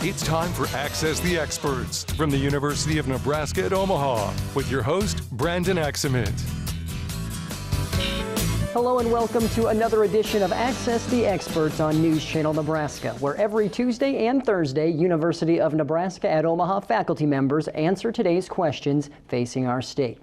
It's time for Access the Experts from the University of Nebraska at Omaha with your host, Brandon Axamit. Hello and welcome to another edition of Access the Experts on News Channel Nebraska, where every Tuesday and Thursday, University of Nebraska at Omaha faculty members answer today's questions facing our state.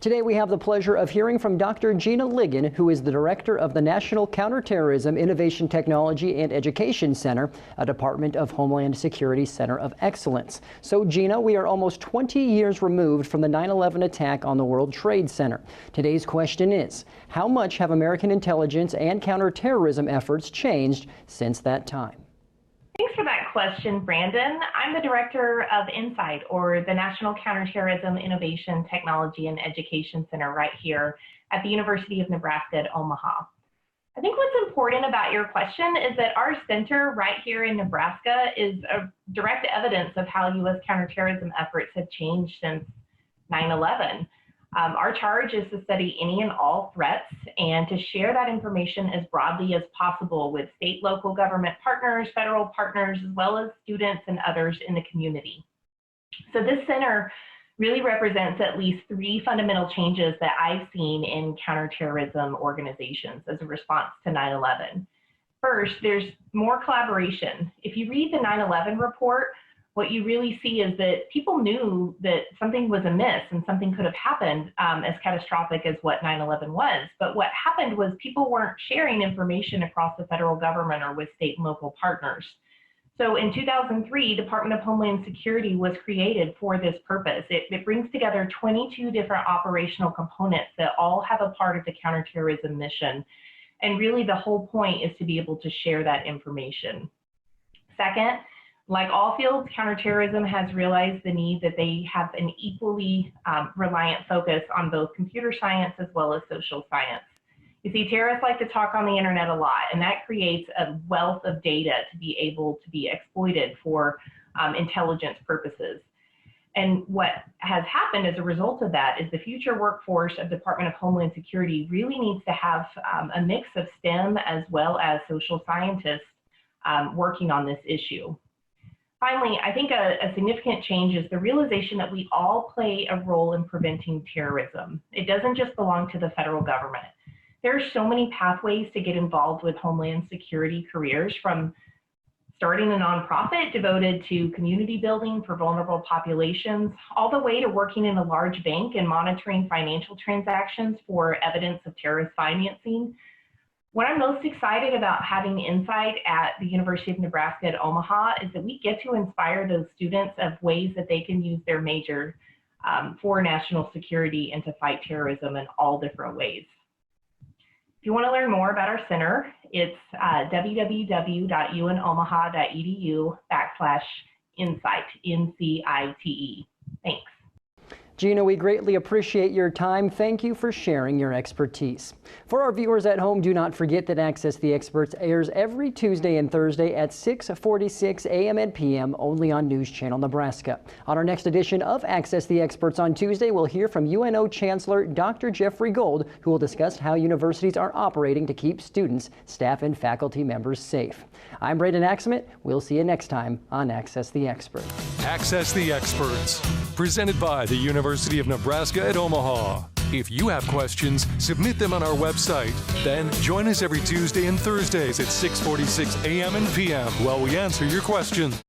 Today we have the pleasure of hearing from Dr. Gina Ligon, who is the director of the National Counterterrorism Innovation Technology and Education Center, a Department of Homeland Security Center of Excellence. So Gina, we are almost 20 years removed from the 9/11 attack on the World Trade Center. Today's question is, how much have American intelligence and counterterrorism efforts changed since that time? Thanks for that question, Brandon. I'm the Director of INSIGHT, or the National Counterterrorism Innovation Technology and Education Center right here at the University of Nebraska at Omaha. I think what's important about your question is that our center right here in Nebraska is a direct evidence of how U.S. counterterrorism efforts have changed since 9/11. Our charge is to study any and all threats and to share that information as broadly as possible with state, local government partners, federal partners, as well as students and others in the community. So this center really represents at least three fundamental changes that I've seen in counterterrorism organizations as a response to 9/11. First, there's more collaboration. If you read the 9/11 report, what you really see is that people knew that something was amiss and something could have happened as catastrophic as what 9/11 was. But what happened was people weren't sharing information across the federal government or with state and local partners. So in 2003, Department of Homeland Security was created for this purpose. It brings together 22 different operational components that all have a part of the counterterrorism mission. And really the whole point is to be able to share that information. Second, like all fields, counterterrorism has realized the need that they have an equally reliant focus on both computer science as well as social science. You see, terrorists like to talk on the internet a lot, and that creates a wealth of data to be able to be exploited for intelligence purposes. And what has happened as a result of that is the future workforce of Department of Homeland Security really needs to have a mix of STEM as well as social scientists working on this issue. Finally, I think a significant change is the realization that we all play a role in preventing terrorism. It doesn't just belong to the federal government. There are so many pathways to get involved with Homeland Security careers, from starting a nonprofit devoted to community building for vulnerable populations, all the way to working in a large bank and monitoring financial transactions for evidence of terrorist financing. What I'm most excited about having INSIGHT at the University of Nebraska at Omaha is that we get to inspire those students of ways that they can use their major for national security and to fight terrorism in all different ways. If you want to learn more about our center, it's www.unomaha.edu/INSIGHT, N-C-I-T-E. Thanks. Gina, we greatly appreciate your time. Thank you for sharing your expertise. For our viewers at home, do not forget that Access the Experts airs every Tuesday and Thursday at 6:46 a.m. and p.m. only on News Channel Nebraska. On our next edition of Access the Experts on Tuesday, we'll hear from UNO Chancellor Dr. Jeffrey Gold, who will discuss how universities are operating to keep students, staff, and faculty members safe. I'm Brandon Axamit. We'll see you next time on Access the Experts. Access the Experts, presented by the University of Nebraska at Omaha. If you have questions, submit them on our website. Then join us every Tuesday and Thursdays at 6:46 a.m. and p.m. while we answer your questions.